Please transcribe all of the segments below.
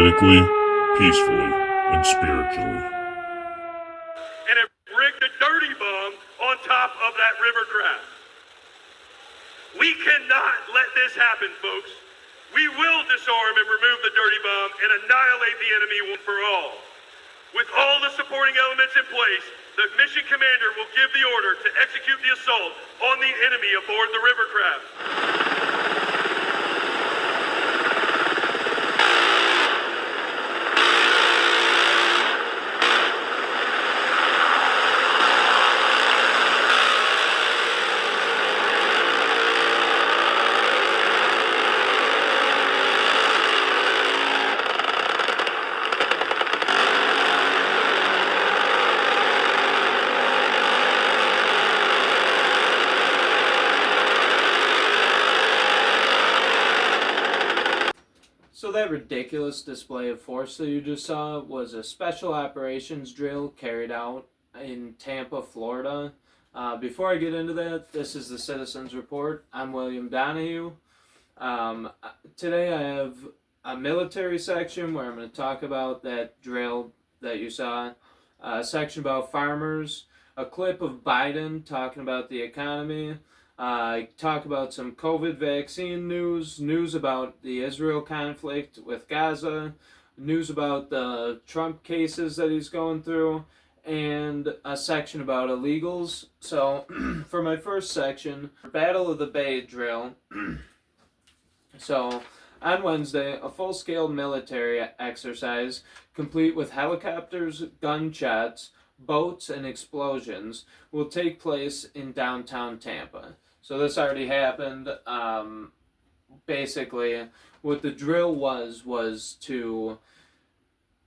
politically, peacefully, and spiritually. And it rigged a dirty bomb on top of that river craft. We cannot let this happen, folks. We will disarm and remove the dirty bomb and annihilate the enemy once for all. With all the supporting elements in place, the mission commander will give the order to execute the assault on the enemy aboard the river craft. So that ridiculous display of force that you just saw was a special operations drill carried out in Tampa, Florida. Before I get into that, this is the Citizens Report. I'm William Donahue. Today I have a military section where I'm going to talk about that drill that you saw, a section about farmers, a clip of Biden talking about the economy, talk about some COVID vaccine news about the Israel conflict with Gaza, news about the Trump cases that he's going through, and a section about illegals. So, for my first section, Battle of the Bay drill. So, on Wednesday, a full-scale military exercise, complete with helicopters, gunshots, boats, and explosions, will take place in downtown Tampa. So this already happened. Basically, what the drill was to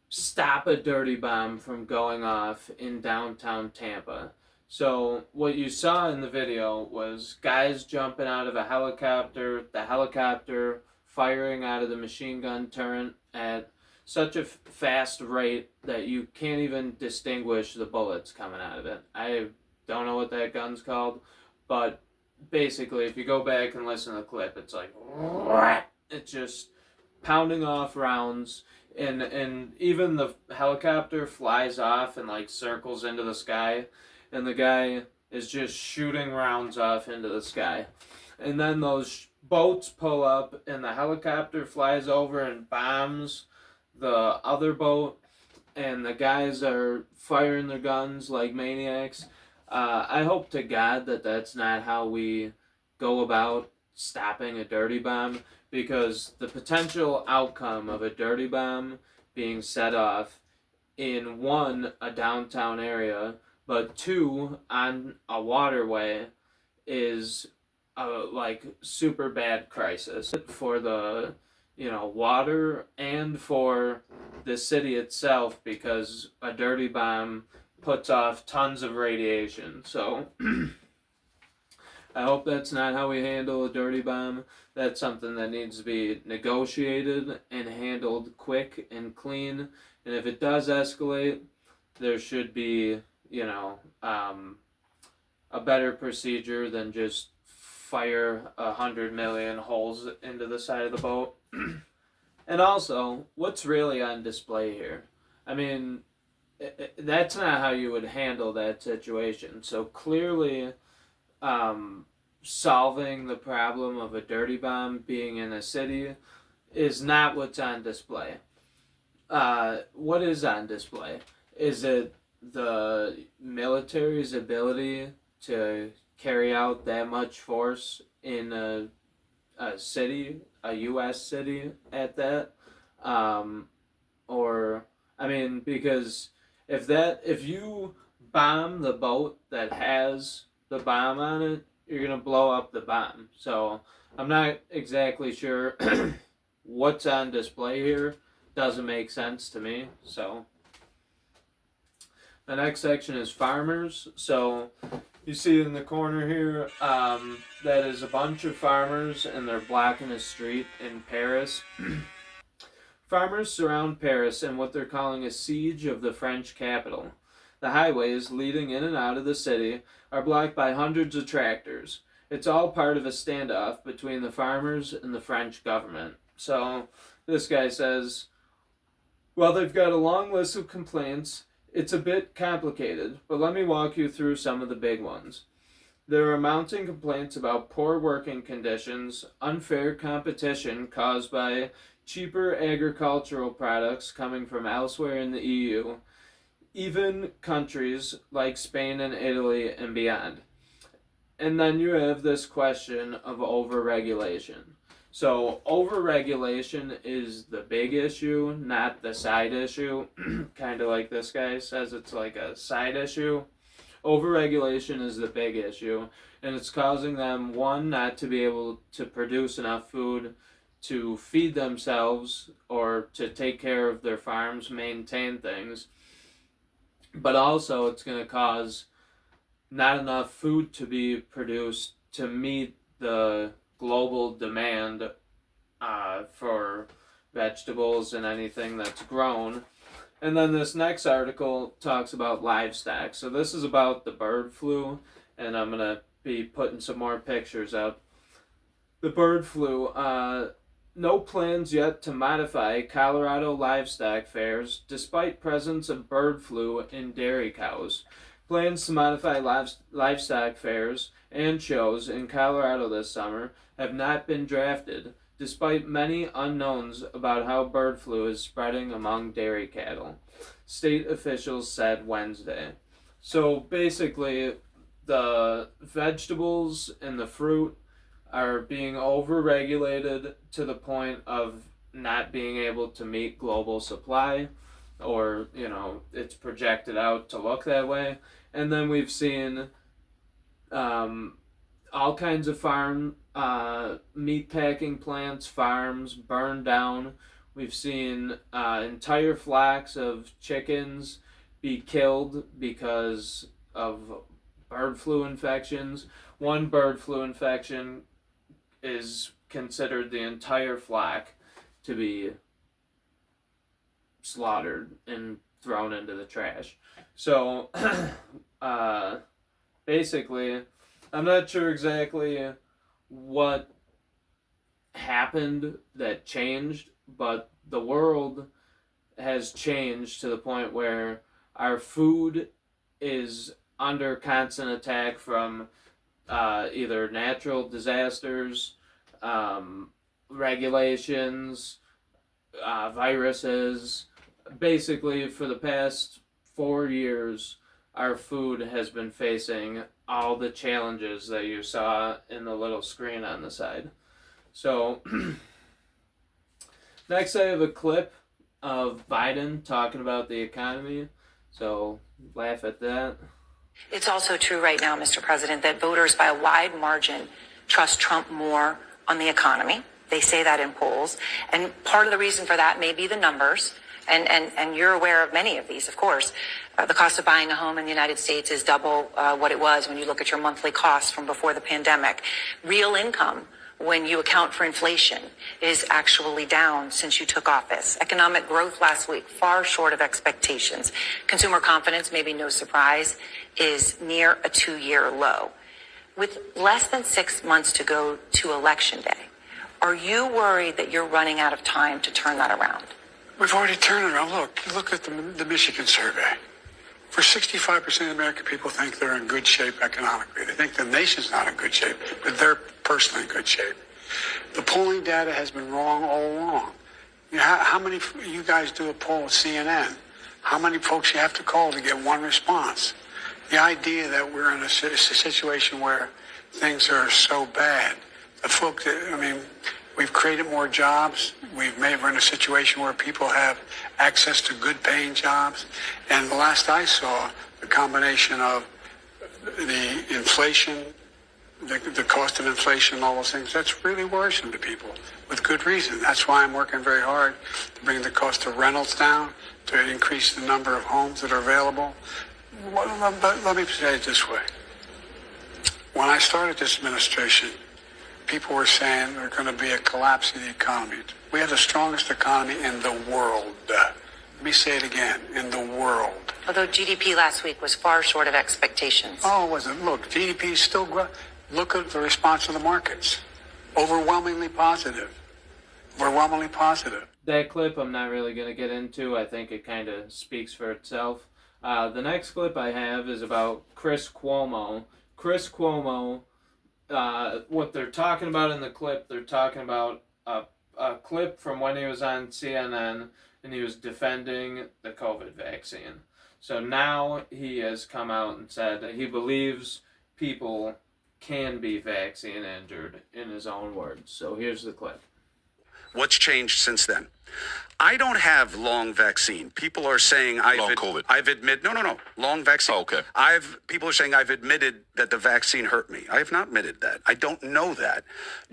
stop a dirty bomb from going off in downtown Tampa. So what you saw in the video was guys jumping out of a helicopter, the helicopter firing out of the machine gun turret at such a fast rate that you can't even distinguish the bullets coming out of it. I don't know what that gun's called, but basically, if you go back and listen to the clip, it's like, it's just pounding off rounds, and even the helicopter flies off and like circles into the sky, and the guy is just shooting rounds off into the sky. And then those boats pull up, and the helicopter flies over and bombs the other boat, and the guys are firing their guns like maniacs. I hope to God that that's not how we go about stopping a dirty bomb, because the potential outcome of a dirty bomb being set off in one, a downtown area, but two, on a waterway is a like super bad crisis for the water and for the city itself, because a dirty bomb puts off tons of radiation. So I hope that's not how we handle a dirty bomb. That's something that needs to be negotiated and handled quick and clean. And if it does escalate, there should be, a better procedure than just fire 100 million holes into the side of the boat. And also, what's really on display here? I mean, that's not how you would handle that situation. So clearly, solving the problem of a dirty bomb being in a city is not what's on display. What is on display? Is it the military's ability to carry out that much force in a city, a U.S. city at that? Because if you bomb the boat that has the bomb on it, you're gonna blow up the bomb. So I'm not exactly sure what's on display here. Doesn't make sense to me. So the next section is farmers. So you see in the corner here, that is a bunch of farmers, and they're blocking a street in Paris. Farmers surround Paris in what they're calling a siege of the French capital. The highways leading in and out of the city are blocked by hundreds of tractors. It's all part of a standoff between the farmers and the French government. So this guy says, While they've got a long list of complaints, it's a bit complicated, but let me walk you through some of the big ones. There are mounting complaints about poor working conditions, unfair competition caused by cheaper agricultural products coming from elsewhere in the EU, even countries like Spain and Italy and beyond. And then you have this question of overregulation. So overregulation is the big issue, not the side issue. Kind of like this guy says it's like a side issue. Overregulation is the big issue, and it's causing them, one, not to be able to produce enough food to feed themselves or to take care of their farms, maintain things. But also it's going to cause not enough food to be produced to meet the global demand for vegetables and anything that's grown. And then this next article talks about livestock. So this is about the bird flu, and I'm going to be putting some more pictures up. The bird flu, no plans yet to modify Colorado livestock fairs despite presence of bird flu in dairy cows. Plans to modify livestock fairs and shows in Colorado this summer have not been drafted, despite many unknowns about how bird flu is spreading among dairy cattle, state officials said Wednesday. So basically, the vegetables and the fruit are being overregulated to the point of not being able to meet global supply, or, it's projected out to look that way. And then we've seen all kinds of farm meat packing plants, farms burned down. We've seen entire flocks of chickens be killed because of bird flu infections. One bird flu infection is considered the entire flock to be slaughtered and thrown into the trash. So basically, I'm not sure exactly what happened that changed, but the world has changed to the point where our food is under constant attack from either natural disasters, regulations, viruses. Basically, for the past 4 years, our food has been facing all the challenges that you saw in the little screen on the side. So, next I have a clip of Biden talking about the economy. So, laugh at that. It's also true right now, Mr. President, that voters by a wide margin trust Trump more on the economy. They say that in polls. And part of the reason for that may be the numbers. And you're aware of many of these, of course. The cost of buying a home in the United States is double what it was when you look at your monthly costs from before the pandemic. Real income, when you account for inflation, is actually down since you took office. Economic growth last week, far short of expectations. Consumer confidence, maybe no surprise, is near a 2-year low. With less than 6 months to go to Election Day, are you worried that you're running out of time to turn that around? We've already turned it around. Look at the Michigan survey. For 65% of American people think they're in good shape economically. They think the nation's not in good shape, but they're personally in good shape. The polling data has been wrong all along. How many, you guys do a poll with CNN, how many folks you have to call to get one response? The idea that we're in a situation where things are so bad, we've created more jobs. We're in a situation where people have access to good paying jobs. And the last I saw, the combination of the inflation, the cost of inflation, all those things, that's really worrisome to people with good reason. That's why I'm working very hard to bring the cost of rentals down, to increase the number of homes that are available. Let me say it this way. When I started this administration, people were saying there's going to be a collapse of the economy. We have the strongest economy in the world. Let me say it again, in the world. Although GDP last week was far short of expectations. Oh, it wasn't. Look, GDP is still growing. Look at the response of the markets. Overwhelmingly positive. Overwhelmingly positive. that clip I'm not really going to get into. I think it kind of speaks for itself. The next clip I have is about Chris Cuomo. Chris Cuomo, what they're talking about in the clip, they're talking about a clip from when he was on CNN and he was defending the COVID vaccine. So now he has come out and said that he believes people can be vaccine injured in his own words. So here's the clip. What's changed since then? I don't have long vaccine. People are saying Long COVID. I've admitted no long vaccine. Oh, okay. People are saying I've admitted that the vaccine hurt me. I have not admitted that. I don't know that.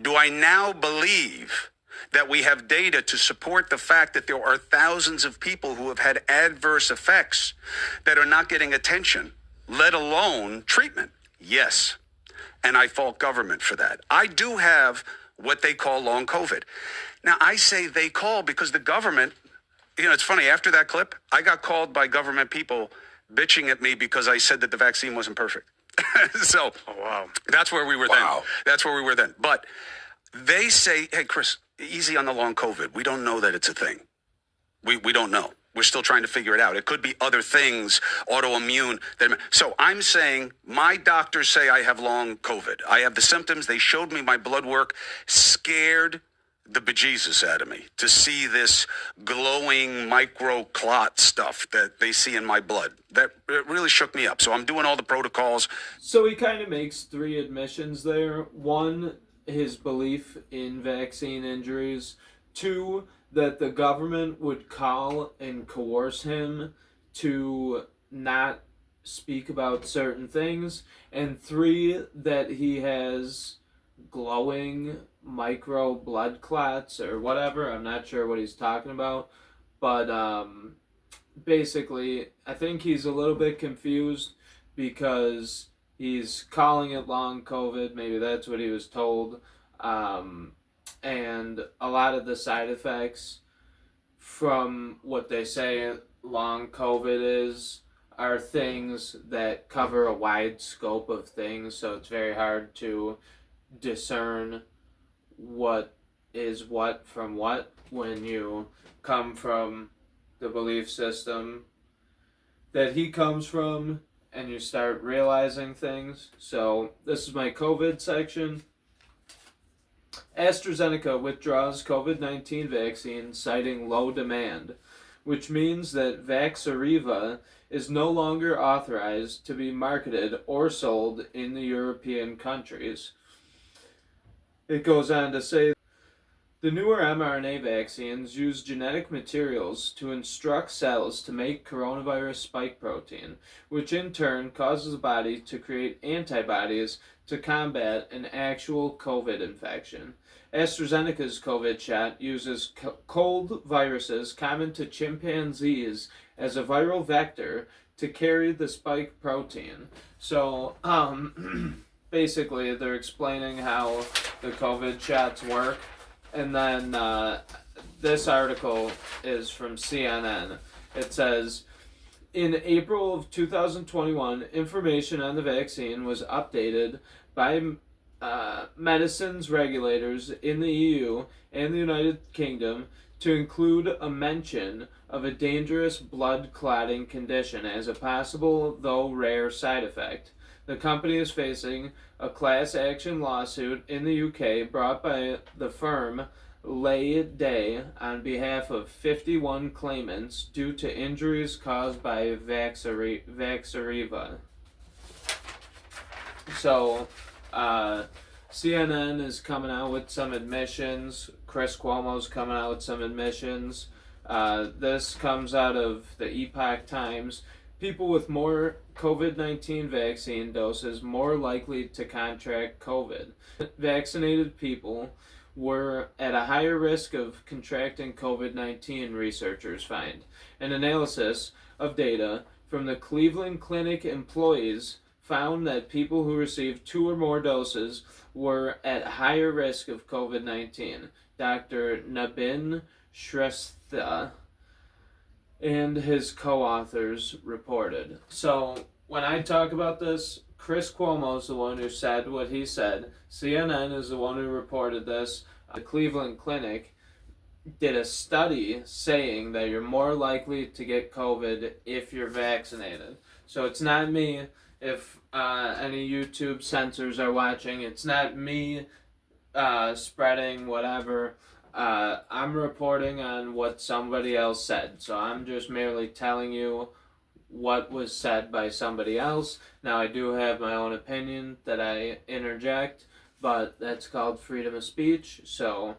Do I now believe that we have data to support the fact that there are thousands of people who have had adverse effects that are not getting attention, let alone treatment? Yes. And I fault government for that. I do have what they call long COVID. Now, I say they call because the government, it's funny, after that clip, I got called by government people bitching at me because I said that the vaccine wasn't perfect. So, oh, wow. That's where we were then. That's where we were then. But they say, hey, Chris, easy on the long COVID. We don't know that it's a thing. We don't know. We're still trying to figure it out. It could be other things, autoimmune. So I'm saying my doctors say I have long COVID. I have the symptoms. They showed me my blood work, scared the bejesus out of me to see this glowing micro clot stuff that they see in my blood. That it really shook me up. So I'm doing all the protocols. So he kind of makes three admissions there. One, his belief in vaccine injuries. Two, that the government would call and coerce him to not speak about certain things. And three, that he has glowing micro blood clots or whatever. I'm not sure what he's talking about. But basically, I think he's a little bit confused because he's calling it long COVID. Maybe that's what he was told. And a lot of the side effects from what they say long COVID are things that cover a wide scope of things, so it's very hard to discern what is what from what when you come from the belief system that he comes from and you start realizing things. So this is my COVID section. AstraZeneca withdraws COVID-19 vaccine citing low demand, which means that Vaxzevria is no longer authorized to be marketed or sold in the European countries. It goes on to say, the newer mRNA vaccines use genetic materials to instruct cells to make coronavirus spike protein, which in turn causes the body to create antibodies to combat an actual COVID infection. AstraZeneca's COVID shot uses cold viruses common to chimpanzees as a viral vector to carry the spike protein. So, basically, they're explaining how the COVID shots work. And then this article is from CNN. It says, in April of 2021, information on the vaccine was updated by medicines regulators in the EU and the United Kingdom to include a mention of a dangerous blood clotting condition as a possible, though rare, side effect. The company is facing a class action lawsuit in the UK brought by the firm Lay Day on behalf of 51 claimants due to injuries caused by Vaxzevria. So, CNN is coming out with some admissions. Chris Cuomo's coming out with some admissions. This comes out of the Epoch Times. People with more COVID-19 vaccine doses more likely to contract COVID. Vaccinated people were at a higher risk of contracting COVID-19, researchers find. An analysis of data from the Cleveland Clinic employees found that people who received 2 or more doses were at higher risk of COVID-19. Dr. Nabin Shrestha and his co-authors reported. So when I talk about this, Chris Cuomo is the one who said what he said. CNN is the one who reported this. The Cleveland Clinic did a study saying that you're more likely to get COVID if you're vaccinated. So it's not me. If any YouTube censors are watching, it's not me spreading whatever. I'm reporting on what somebody else said. So I'm just merely telling you what was said by somebody else. Now, I do have my own opinion that I interject, but that's called freedom of speech. So,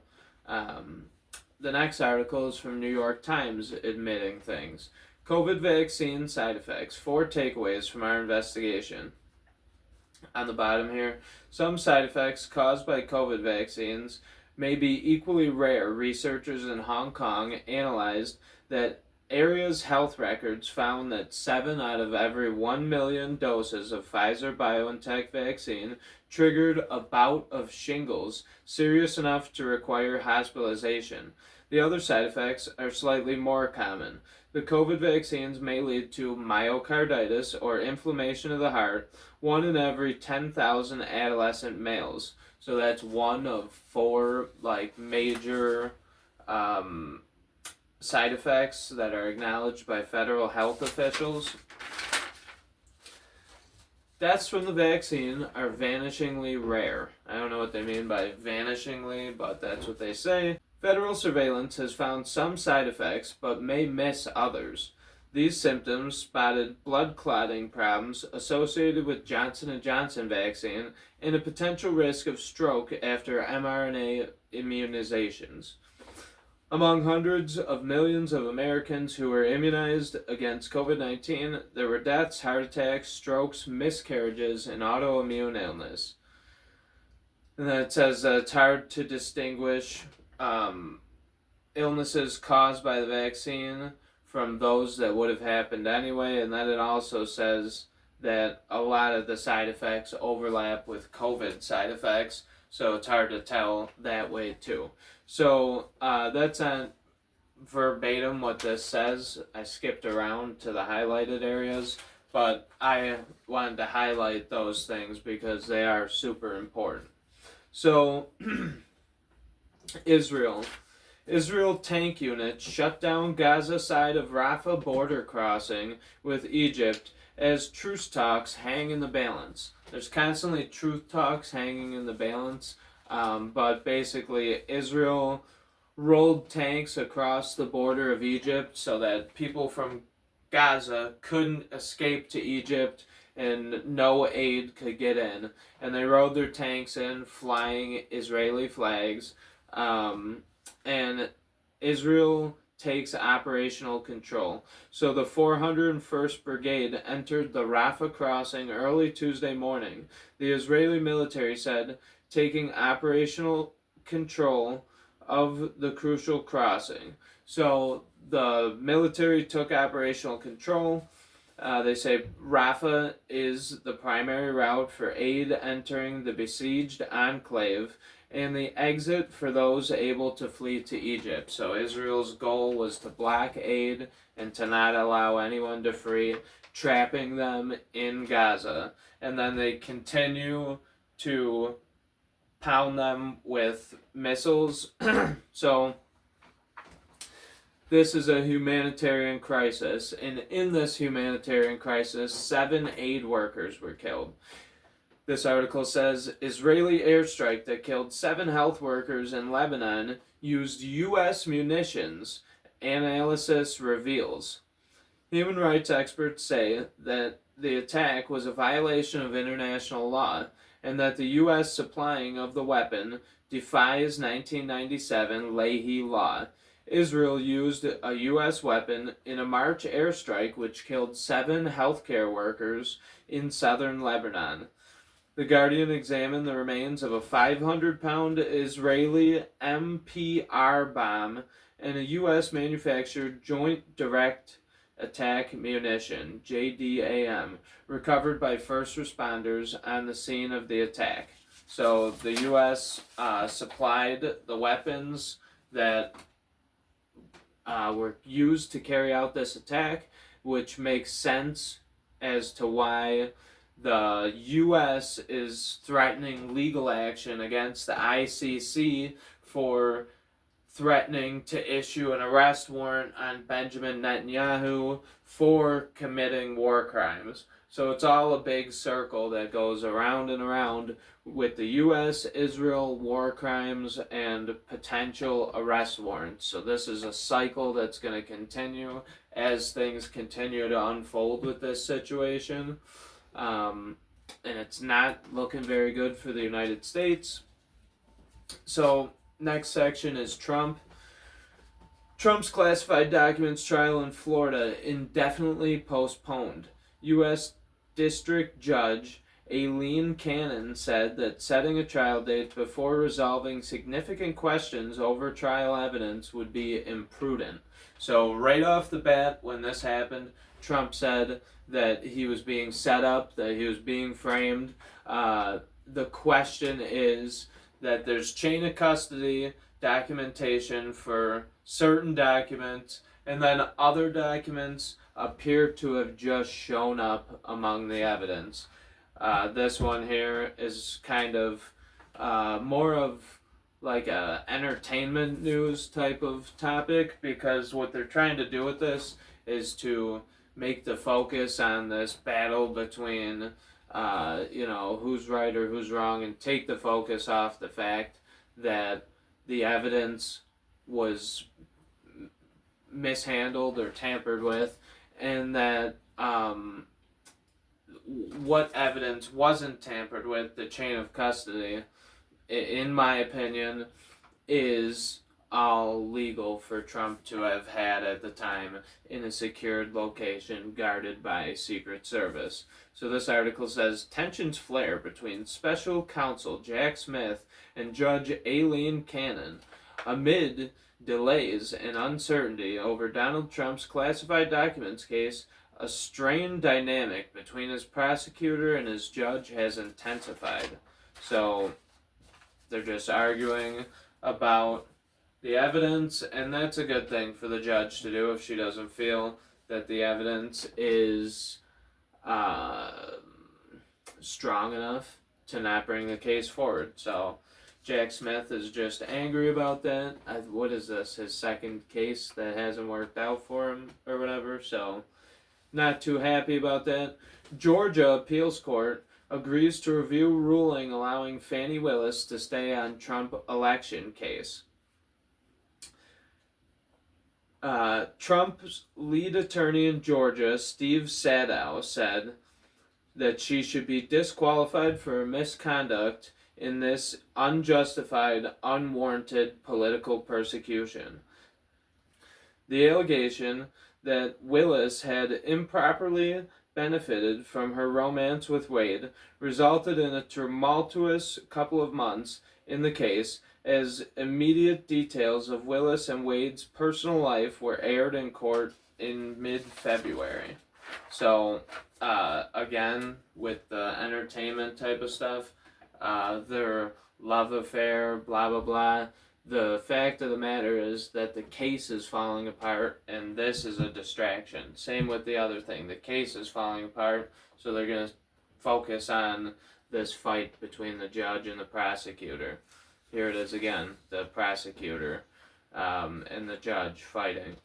the next article is from New York Times admitting things. COVID vaccine side effects. 4 takeaways from our investigation. On the bottom here, some side effects caused by COVID vaccines may be equally rare. Researchers in Hong Kong analyzed that area's health records found that 7 out of every 1 million doses of Pfizer BioNTech vaccine triggered a bout of shingles, serious enough to require hospitalization. The other side effects are slightly more common. The COVID vaccines may lead to myocarditis or inflammation of the heart, 1 in every 10,000 adolescent males. So that's 1 of 4 major side effects that are acknowledged by federal health officials. Deaths from the vaccine are vanishingly rare. I don't know what they mean by vanishingly, but that's what they say. Federal surveillance has found some side effects, but may miss others. These symptoms spotted blood clotting problems associated with Johnson & Johnson vaccine and a potential risk of stroke after mRNA immunizations. Among hundreds of millions of Americans who were immunized against COVID-19, there were deaths, heart attacks, strokes, miscarriages, and autoimmune illness. And then it says that it's hard to distinguish illnesses caused by the vaccine from those that would have happened anyway. And then it also says that a lot of the side effects overlap with COVID side effects, so it's hard to tell that way too. So that's on verbatim what this says. I skipped around to the highlighted areas, but I wanted to highlight those things because they are super important. So Israel tank units shut down Gaza side of Rafah border crossing with Egypt as truce talks hang in the balance. There's constantly truce talks hanging in the balance, but basically Israel rolled tanks across the border of Egypt so that people from Gaza couldn't escape to Egypt and no aid could get in. And they rode their tanks in, flying Israeli flags. And Israel takes operational control. So the 401st Brigade entered the Rafah crossing early Tuesday morning. The Israeli military said, taking operational control of the crucial crossing. So the military took operational control. They say Rafah is the primary route for aid entering the besieged enclave and the exit for those able to flee to Egypt. So Israel's goal was to block aid and to not allow anyone to flee, trapping them in Gaza. And then they continue to pound them with missiles. So this is a humanitarian crisis, and in this humanitarian crisis, 7 aid workers were killed. This article says, Israeli airstrike that killed 7 health workers in Lebanon used U.S. munitions, analysis reveals. Human rights experts say that the attack was a violation of international law, and that the U.S. supplying of the weapon defies 1997 Leahy law. Israel used a U.S. weapon in a March airstrike which killed 7 healthcare workers in southern Lebanon. The Guardian examined the remains of a 500-pound Israeli MPR bomb and a U.S. manufactured Joint Direct Attack Munition, JDAM, recovered by first responders on the scene of the attack. So the U.S. supplied the weapons that were used to carry out this attack, which makes sense as to why the U.S. is threatening legal action against the ICC for threatening to issue an arrest warrant on Benjamin Netanyahu for committing war crimes. So it's all a big circle that goes around and around with the U.S., Israel, war crimes, and potential arrest warrants. So this is a cycle that's going to continue as things continue to unfold with this situation. And it's not looking very good for the United States. So next section is Trump. Trump's classified documents trial in Florida indefinitely postponed. U.S. District Judge Aileen Cannon said that setting a trial date before resolving significant questions over trial evidence would be imprudent. So right off the bat, when this happened, Trump said that he was being set up, that he was being framed. The question is that there's chain of custody documentation for certain documents, and then other documents appear to have just shown up among the evidence. This one here is kind of more of like a entertainment news type of topic, because what they're trying to do with this is to make the focus on this battle between who's right or who's wrong, and take the focus off the fact that the evidence was mishandled or tampered with, and that what evidence wasn't tampered with, the chain of custody, in my opinion, is all legal for Trump to have had at the time in a secured location guarded by Secret Service. So this article says, tensions flare between special counsel Jack Smith and Judge Aileen Cannon amid delays and uncertainty over Donald Trump's classified documents case. A strained dynamic between his prosecutor and his judge has intensified. So they're just arguing about the evidence, and that's a good thing for the judge to do if she doesn't feel that the evidence is strong enough to not bring the case forward. So Jack Smith is just angry about that. What is this? His second case that hasn't worked out for him or whatever. So not too happy about that. Georgia appeals court agrees to review ruling allowing Fani Willis to stay on Trump election case. Trump's lead attorney in Georgia, Steve Sadow, said that she should be disqualified for misconduct in this unjustified, unwarranted political persecution. The allegation that Willis had improperly benefited from her romance with Wade resulted in a tumultuous couple of months in the case, as immediate details of Willis and Wade's personal life were aired in court in mid-February. So, again, with the entertainment type of stuff, their love affair, blah, blah, blah. The fact of the matter is that the case is falling apart, and this is a distraction. Same with the other thing. The case is falling apart, so they're going to focus on this fight between the judge and the prosecutor. Here it is again, the prosecutor and the judge fighting.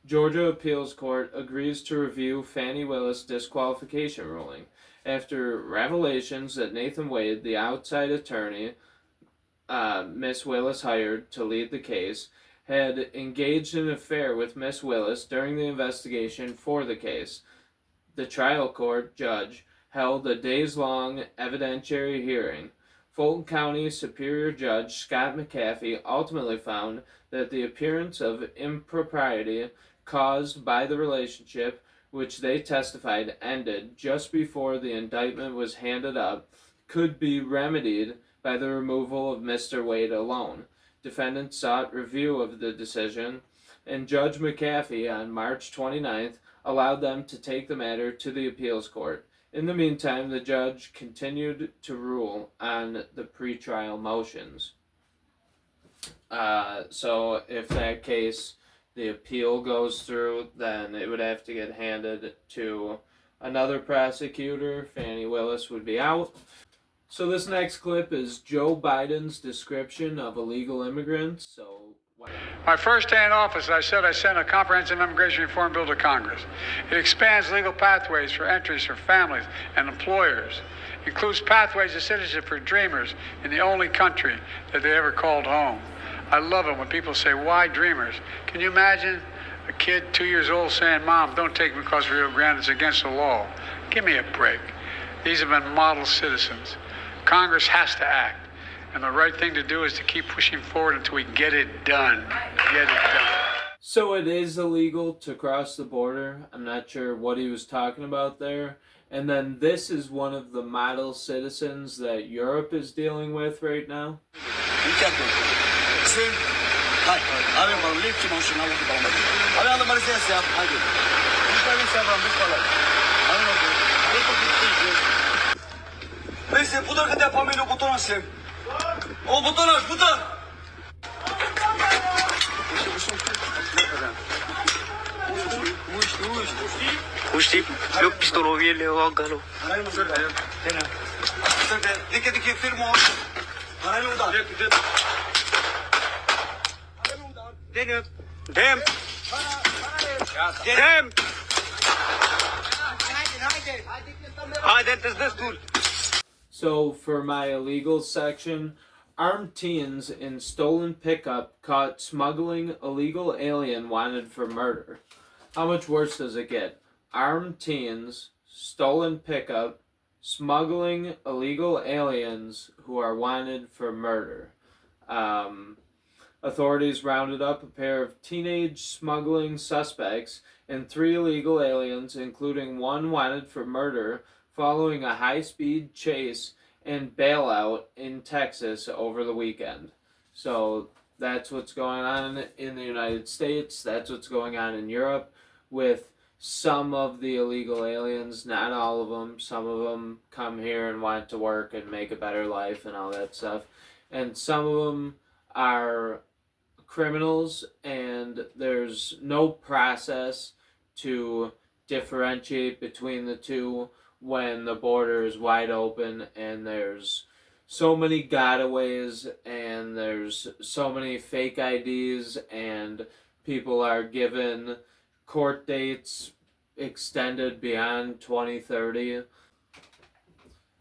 Georgia Appeals Court agrees to review Fani Willis' disqualification ruling after revelations that Nathan Wade, the outside attorney Miss Willis hired to lead the case, had engaged in an affair with Miss Willis during the investigation for the case. The trial court judge held a days-long evidentiary hearing. Fulton County Superior Judge Scott McAfee ultimately found that the appearance of impropriety caused by the relationship, which they testified ended just before the indictment was handed up, could be remedied by the removal of Mr. Wade alone. Defendants sought review of the decision, and Judge McAfee on March 29th allowed them to take the matter to the appeals court. In the meantime, the judge continued to rule on the pretrial motions. So if that case, the appeal goes through, then it would have to get handed to another prosecutor. Fani Willis would be out. So this next clip is Joe Biden's description of illegal immigrants. So My first day in office, I said I sent a comprehensive immigration reform bill to Congress. It expands legal pathways for entries for families and employers. It includes pathways to citizenship for dreamers in the only country that they ever called home. I love it when people say, why dreamers? Can you imagine a kid 2 years old saying, Mom, don't take me across Rio Grande, it's against the law. Give me a break. These have been model citizens. Congress has to act. And the right thing to do is to keep pushing forward until we get it done. Get it done. So it is illegal to cross the border. I'm not sure what he was talking about there. And then this is one of the model citizens that Europe is dealing with right now. So for my illegal section, armed teens in stolen pickup caught smuggling illegal alien wanted for murder. How much worse does it get? Armed teens, stolen pickup, smuggling illegal aliens who are wanted for murder. Authorities rounded up a pair of teenage smuggling suspects and 3 illegal aliens, including one wanted for murder, following a high-speed chase and bailout in Texas over the weekend. So that's what's going on in the United States. That's what's going on in Europe with some of the illegal aliens, not all of them. Some of them come here and want to work and make a better life and all that stuff. And some of them are criminals, and there's no process to differentiate between the two when the border is wide open and there's so many gotaways and there's so many fake IDs and people are given court dates extended beyond 2030.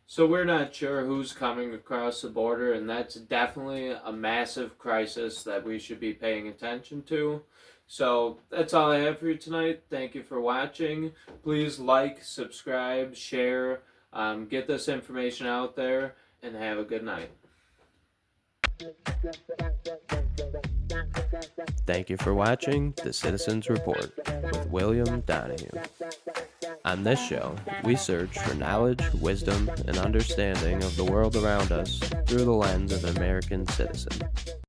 So we're not sure who's coming across the border, and that's definitely a massive crisis that we should be paying attention to. So that's all I have for you tonight. Thank you for watching. Please like, subscribe, share, get this information out there, and have a good night. Thank you for watching The Citizens Report with William Donahue. On this show, we search for knowledge, wisdom, and understanding of the world around us through the lens of an American citizen.